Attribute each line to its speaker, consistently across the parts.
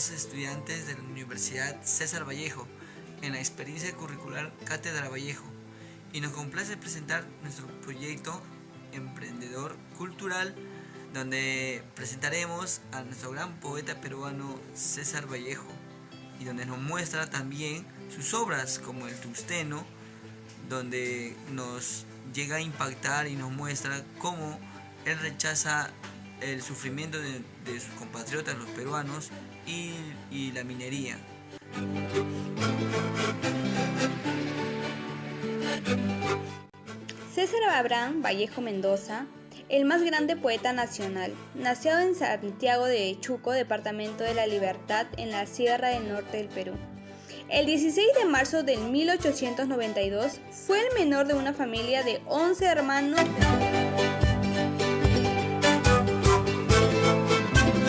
Speaker 1: somos estudiantes de la Universidad César Vallejo, en la experiencia curricular Cátedra Vallejo, y nos complace presentar nuestro proyecto Emprendedor Cultural, donde presentaremos a nuestro gran poeta peruano César Vallejo, y donde nos muestra también sus obras como El Tusteno, donde nos llega a impactar y nos muestra cómo él rechaza el sufrimiento de sus compatriotas, los peruanos, y la minería.
Speaker 2: César Abraham Vallejo Mendoza, el más grande poeta nacional, nació en Santiago de Chuco, departamento de La Libertad, en la Sierra del Norte del Perú. El 16 de marzo de 1892 fue el menor de una familia de 11 hermanos,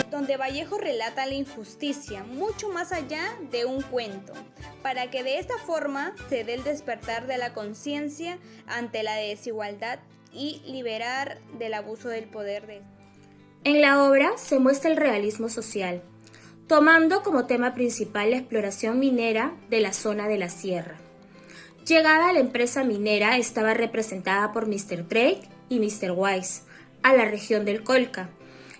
Speaker 2: donde Vallejo relata la injusticia mucho más allá de un cuento, para que de esta forma se dé el despertar de la conciencia ante la desigualdad y liberar del abuso del poder.
Speaker 3: En la obra se muestra el realismo social, tomando como tema principal la exploración minera de la zona de la sierra. Llegada a la empresa minera estaba representada por Mr. Drake y Mr. Wise a la región del Colca,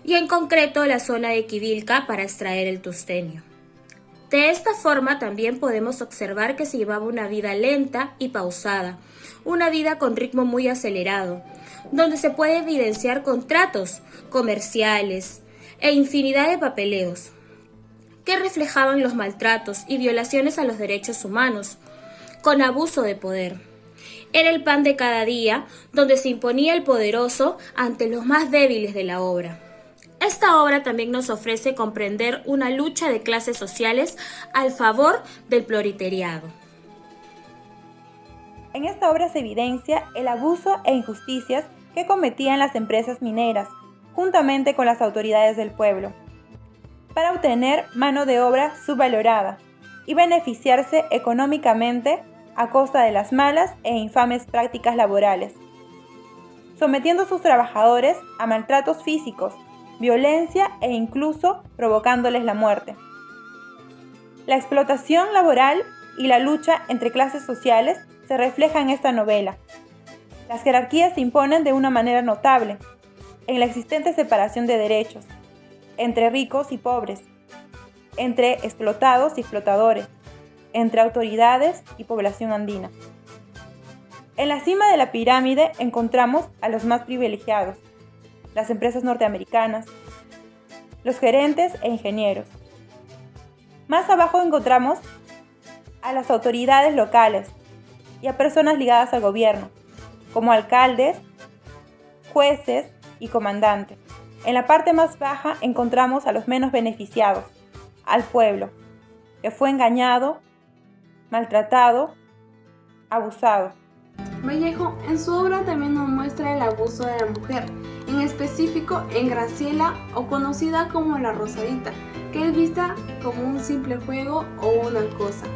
Speaker 3: y en concreto la zona de Quivilca para extraer el tustenio. De esta forma también podemos observar que se llevaba una vida lenta y pausada, una vida con ritmo muy acelerado, donde se puede evidenciar contratos comerciales e infinidad de papeleos que reflejaban los maltratos y violaciones a los derechos humanos, con abuso de poder. Era el pan de cada día, donde se imponía el poderoso ante los más débiles de la obra. Esta obra también nos ofrece comprender una lucha de clases sociales al favor del proletariado.
Speaker 4: En esta obra se evidencia el abuso e injusticias que cometían las empresas mineras, juntamente con las autoridades del pueblo, para obtener mano de obra subvalorada y beneficiarse económicamente a costa de las malas e infames prácticas laborales, sometiendo a sus trabajadores a maltratos físicos, violencia e incluso provocándoles la muerte. La explotación laboral y la lucha entre clases sociales se refleja en esta novela. Las jerarquías se imponen de una manera notable en la existente separación de derechos entre ricos y pobres, entre explotados y explotadores, entre autoridades y población andina. En la cima de la pirámide encontramos a los más privilegiados, las empresas norteamericanas, los gerentes e ingenieros. Más abajo encontramos a las autoridades locales y a personas ligadas al gobierno, como alcaldes, jueces y comandantes. En la parte más baja encontramos a los menos beneficiados, al pueblo, que fue engañado, maltratado, abusado.
Speaker 5: Vallejo en su obra también nos muestra el abuso de la mujer, en específico en Graciela, o conocida como la Rosadita, que es vista como un simple juego o una cosa.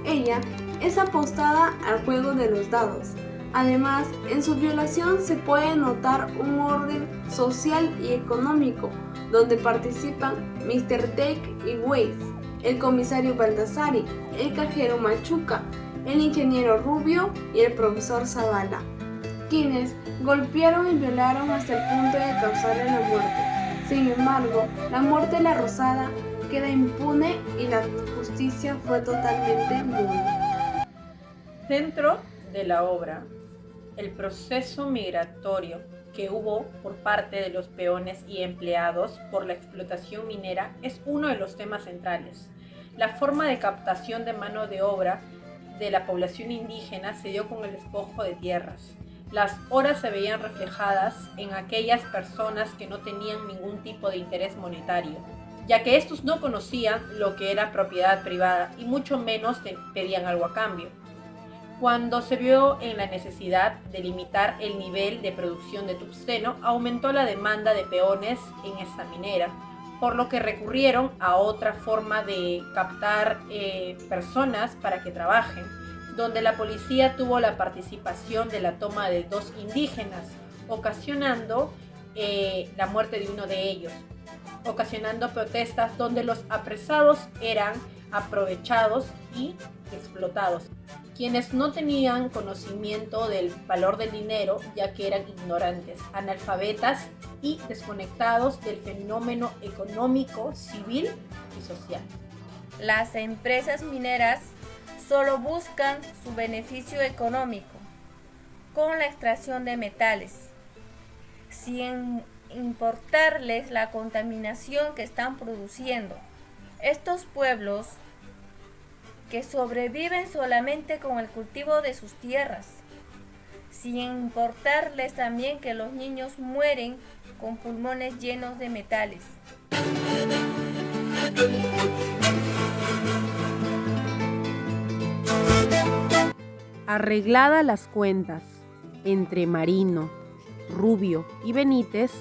Speaker 5: Ella es apostada al juego de los dados. Además, en su violación se puede notar un orden social y económico, donde participan Mr. Drake y Wise, el comisario Baldassari, el cajero Machuca, el ingeniero Rubio y el profesor Zavala, quienes golpearon y violaron hasta el punto de causarle la muerte. Sin embargo, la muerte de la Rosada queda impune y la justicia fue totalmente nula.
Speaker 6: Dentro de la obra, el proceso migratorio que hubo por parte de los peones y empleados por la explotación minera es uno de los temas centrales. La forma de captación de mano de obra de la población indígena se dio con el despojo de tierras. Las horas se veían reflejadas en aquellas personas que no tenían ningún tipo de interés monetario, ya que estos no conocían lo que era propiedad privada y mucho menos pedían algo a cambio. Cuando se vio en la necesidad de limitar el nivel de producción de tungsteno, aumentó la demanda de peones en esta minera, por lo que recurrieron a otra forma de captar personas para que trabajen, donde la policía tuvo la participación de la toma de 2 indígenas, ocasionando la muerte de uno de ellos. ocasionando protestas donde los apresados eran aprovechados y explotados, quienes no tenían conocimiento del valor del dinero, ya que eran ignorantes, analfabetas y desconectados del fenómeno económico, civil y social.
Speaker 3: Las empresas mineras solo buscan su beneficio económico con la extracción de metales, sin importarles la contaminación que están produciendo. Estos pueblos que sobreviven solamente con el cultivo de sus tierras, sin importarles también que los niños mueren con pulmones llenos de metales.
Speaker 7: Arregladas las cuentas entre Marino, Rubio y Benítez,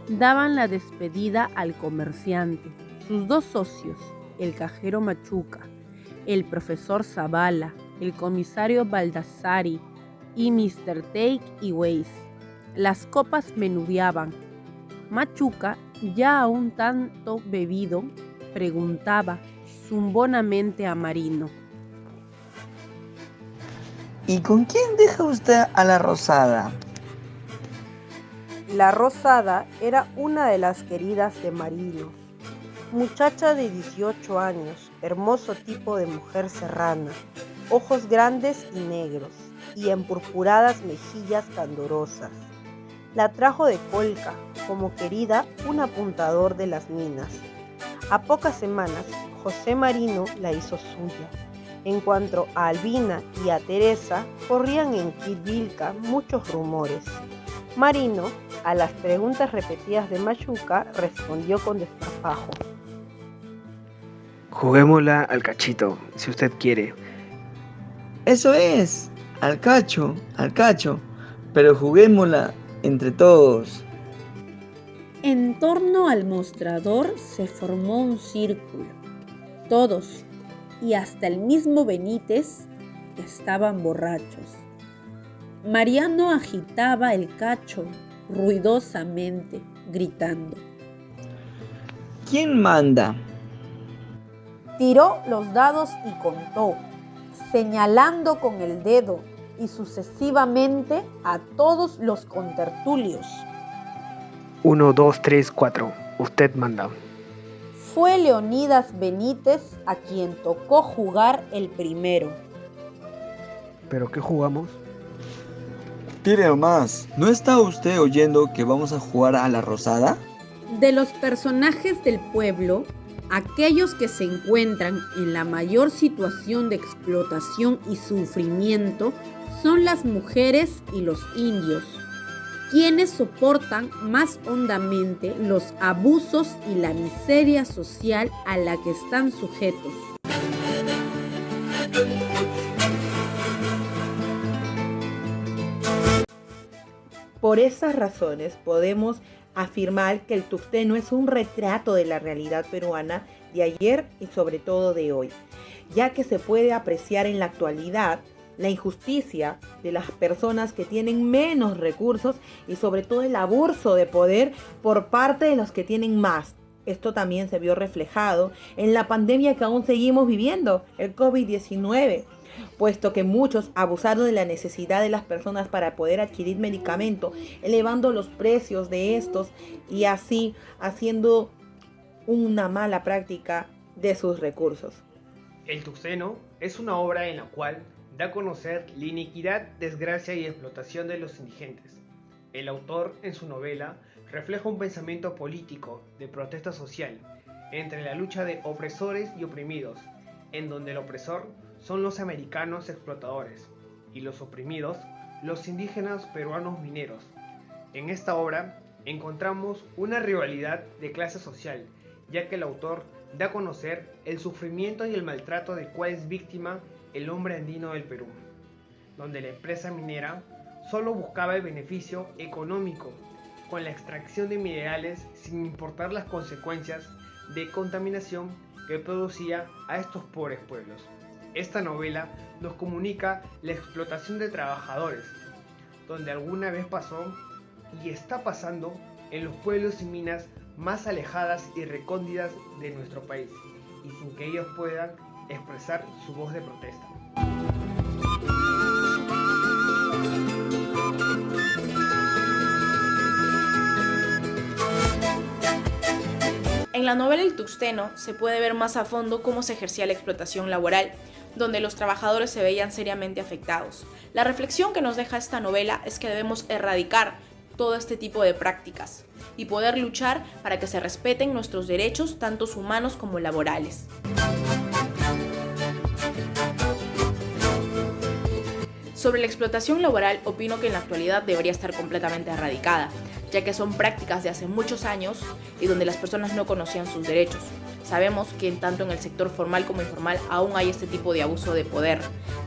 Speaker 7: daban la despedida al comerciante. Sus dos socios, el cajero Machuca, el profesor Zavala, el comisario Baldassari y Mr. Take y Weiss. Las copas menudeaban. Machuca, ya un tanto bebido, preguntaba zumbonamente a Marino:
Speaker 1: ¿Y con quién deja usted a la Rosada?
Speaker 7: La Rosada era una de las queridas de Marino, muchacha de 18 años, hermoso tipo de mujer serrana, ojos grandes y negros, y empurpuradas mejillas candorosas. La trajo de Colca, como querida, un apuntador de las minas. A pocas semanas, José Marino la hizo suya. En cuanto a Albina y a Teresa, corrían en Quilvilca muchos rumores. Marino, a las preguntas repetidas de Machuca, respondió con desparpajo:
Speaker 8: Juguémosla al cachito, si usted quiere.
Speaker 1: Eso es, al cacho, pero juguémosla entre todos.
Speaker 7: En torno al mostrador se formó un círculo. Todos, y hasta el mismo Benítez, estaban borrachos. Mariano agitaba el cacho ruidosamente, gritando:
Speaker 1: ¿Quién manda?
Speaker 7: Tiró los dados y contó, señalando con el dedo y sucesivamente a todos los contertulios.
Speaker 8: 1, 2, 3, 4. Usted manda.
Speaker 7: Fue Leonidas Benítez a quien tocó jugar el primero.
Speaker 8: ¿Pero qué jugamos?
Speaker 1: Tire más. ¿No está usted oyendo que vamos a jugar a la Rosada?
Speaker 7: De los personajes del pueblo, aquellos que se encuentran en la mayor situación de explotación y sufrimiento son las mujeres y los indios, quienes soportan más hondamente los abusos y la miseria social a la que están sujetos.
Speaker 9: Por esas razones podemos afirmar que el tuxteno es un retrato de la realidad peruana de ayer y sobre todo de hoy, ya que se puede apreciar en la actualidad la injusticia de las personas que tienen menos recursos y sobre todo el abuso de poder por parte de los que tienen más. Esto también se vio reflejado en la pandemia que aún seguimos viviendo, el COVID-19, puesto que muchos abusaron de la necesidad de las personas para poder adquirir medicamento, elevando los precios de estos y así haciendo una mala práctica de sus recursos.
Speaker 10: El tuxteno es una obra en la cual da a conocer la iniquidad, desgracia y explotación de los indigentes. El autor, en su novela, refleja un pensamiento político de protesta social entre la lucha de opresores y oprimidos, en donde el opresor son los americanos explotadores y los oprimidos, los indígenas peruanos mineros. En esta obra encontramos una rivalidad de clase social, ya que el autor da a conocer el sufrimiento y el maltrato de cual es víctima el hombre andino del Perú, donde la empresa minera solo buscaba el beneficio económico con la extracción de minerales sin importar las consecuencias de contaminación que producía a estos pobres pueblos. Esta novela nos comunica la explotación de trabajadores, donde alguna vez pasó y está pasando en los pueblos y minas más alejadas y recónditas de nuestro país, y sin que ellos puedan expresar su voz de protesta.
Speaker 11: En la novela El Tuxteno se puede ver más a fondo cómo se ejercía la explotación laboral, donde los trabajadores se veían seriamente afectados. La reflexión que nos deja esta novela es que debemos erradicar todo este tipo de prácticas y poder luchar para que se respeten nuestros derechos, tanto humanos como laborales. Sobre la explotación laboral, opino que en la actualidad debería estar completamente erradicada, ya que son prácticas de hace muchos años y donde las personas no conocían sus derechos. Sabemos que tanto en el sector formal como informal aún hay este tipo de abuso de poder,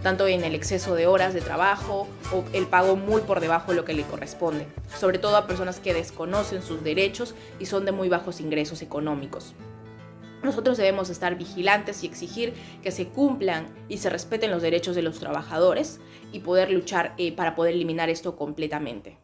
Speaker 11: tanto en el exceso de horas de trabajo o el pago muy por debajo de lo que le corresponde, sobre todo a personas que desconocen sus derechos y son de muy bajos ingresos económicos. Nosotros debemos estar vigilantes y exigir que se cumplan y se respeten los derechos de los trabajadores y poder luchar para poder eliminar esto completamente.